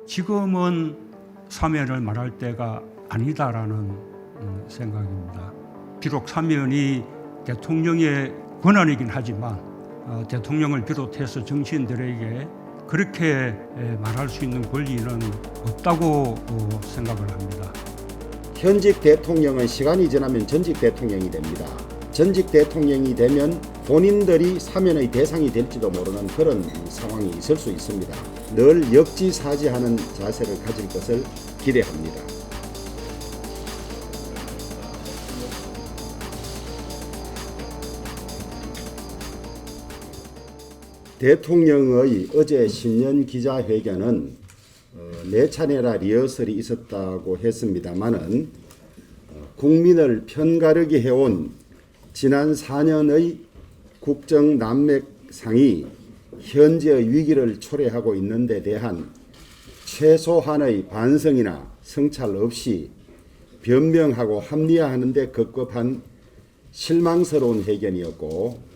지금은 사면을 말할 때가 아니다라는 생각입니다. 비록 사면이 대통령의 권한이긴 하지만 대통령을 비롯해서 정치인들에게 그렇게 말할 수 있는 권리는 없다고 생각을 합니다. 현직 대통령은 시간이 지나면 전직 대통령이 됩니다. 전직 대통령이 되면 본인들이 사면의 대상이 될지도 모르는 그런 상황이 있을 수 있습니다. 늘 역지사지하는 자세를 가질 것을 기대합니다. 대통령의 어제 신년 기자회견은 4차례나 리허설이 있었다고 했습니다마는 국민을 편가르게 해온 지난 4년의 국정 난맥상이 현재의 위기를 초래하고 있는 데 대한 최소한의 반성이나 성찰 없이 변명하고 합리화하는 데 급급한 실망스러운 회견이었고,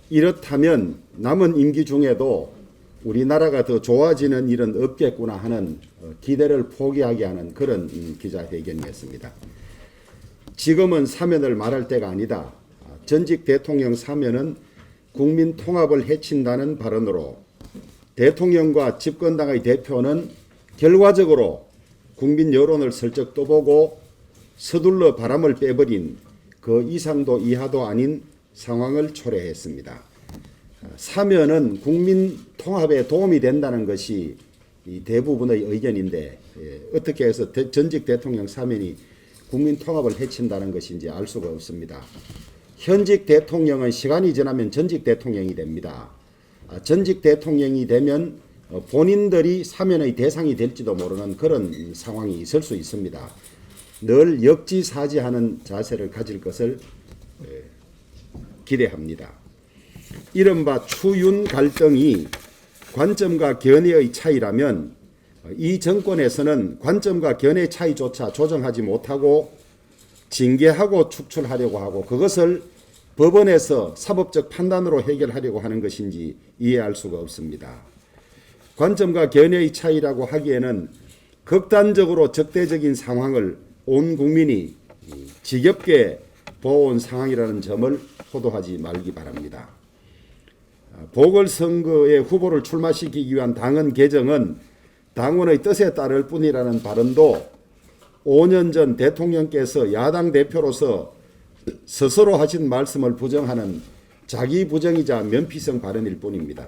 이렇다면 남은 임기 중에도 우리나라가 더 좋아지는 일은 없겠구나 하는 기대를 포기하게 하는 그런 기자회견이었습니다. 지금은 사면을 말할 때가 아니다. 전직 대통령 사면은 국민 통합을 해친다는 발언으로 대통령과 집권당의 대표는 결과적으로 국민 여론을 슬쩍 떠보고 서둘러 바람을 빼버린 그 이상도 이하도 아닌 상황을 초래했습니다. 사면은 국민 통합에 도움이 된다는 것이 대부분의 의견인데 어떻게 해서 전직 대통령 사면이 국민 통합을 해친다는 것인지 알 수가 없습니다. 현직 대통령은 시간이 지나면 전직 대통령이 됩니다. 전직 대통령이 되면 본인들이 사면의 대상이 될지도 모르는 그런 상황이 있을 수 있습니다. 늘 역지사지하는 자세를 가질 것을 기대합니다. 이른바 추윤 갈등이 관점과 견해의 차이라면 이 정권에서는 관점과 견해 차이조차 조정하지 못하고 징계하고 축출하려고 하고 그것을 법원에서 사법적 판단으로 해결하려고 하는 것인지 이해할 수가 없습니다. 관점과 견해의 차이라고 하기에는 극단적으로 적대적인 상황을 온 국민이 지겹게 보아온 상황이라는 점을 호도하지 말기 바랍니다. 보궐선거에 후보를 출마시키기 위한 당헌 개정은 당원의 뜻에 따를 뿐이라는 발언도 5년 전 대통령께서 야당 대표로서 스스로 하신 말씀을 부정하는 자기 부정이자 면피성 발언일 뿐입니다.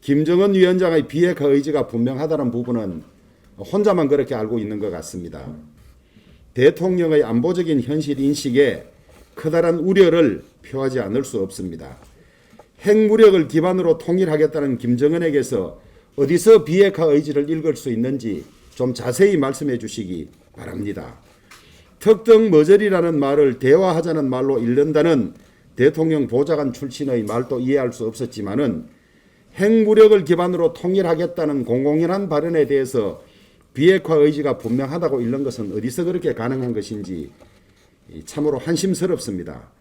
김정은 위원장의 비핵화 의지가 분명하다는 부분은 혼자만 그렇게 알고 있는 것 같습니다. 대통령의 안보적인 현실 인식에 커다란 우려를 표하지 않을 수 없습니다. 핵무력을 기반으로 통일하겠다는 김정은에게서 어디서 비핵화 의지를 읽을 수 있는지 좀 자세히 말씀해 주시기 바랍니다. 특등 머저리라는 말을 대화하자는 말로 읽는다는 대통령 보좌관 출신의 말도 이해할 수 없었지만은 핵무력을 기반으로 통일하겠다는 공공연한 발언에 대해서 비핵화 의지가 분명하다고 읽는 것은 어디서 그렇게 가능한 것인지 참으로 한심스럽습니다.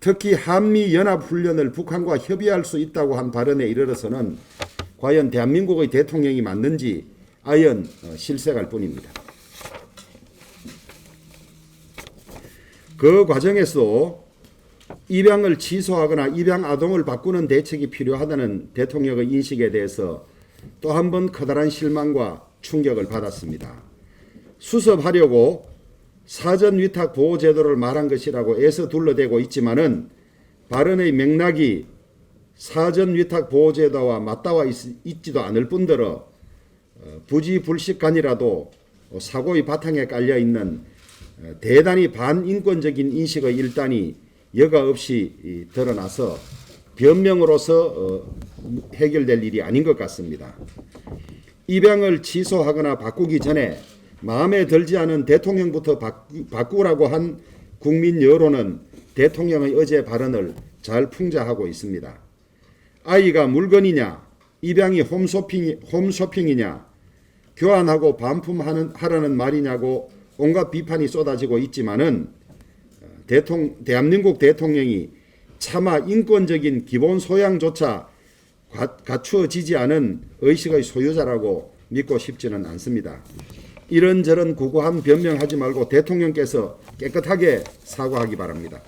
특히 한미연합훈련을 북한과 협의할 수 있다고 한 발언에 이르러서는 과연 대한민국의 대통령이 맞는지 아연 실색할 뿐입니다. 그 과정에서 입양을 취소하거나 입양 아동을 바꾸는 대책이 필요하다는 대통령의 인식에 대해서 또 한 번 커다란 실망과 충격을 받았습니다. 수습하려고 사전 위탁 보호 제도를 말한 것이라고 애써 둘러대고 있지만은 발언의 맥락이 사전 위탁 보호 제도와 맞닿아 있지도 않을 뿐더러 부지불식간이라도 사고의 바탕에 깔려 있는 대단히 반인권적인 인식의 일단이 여과 없이 드러나서 변명으로서 해결될 일이 아닌 것 같습니다. 입양을 취소하거나 바꾸기 전에 마음에 들지 않은 대통령부터 바꾸라고 한 국민 여론은 대통령의 어제 발언을 잘 풍자하고 있습니다. 아이가 물건이냐, 입양이 홈쇼핑이냐, 교환하고 반품하라는 말이냐고 온갖 비판이 쏟아지고 있지만은 대한민국 대통령이 차마 인권적인 기본 소양조차 갖추어지지 않은 의식의 소유자라고 믿고 싶지는 않습니다. 이런저런 구구한 변명하지 말고 대통령께서 깨끗하게 사과하기 바랍니다.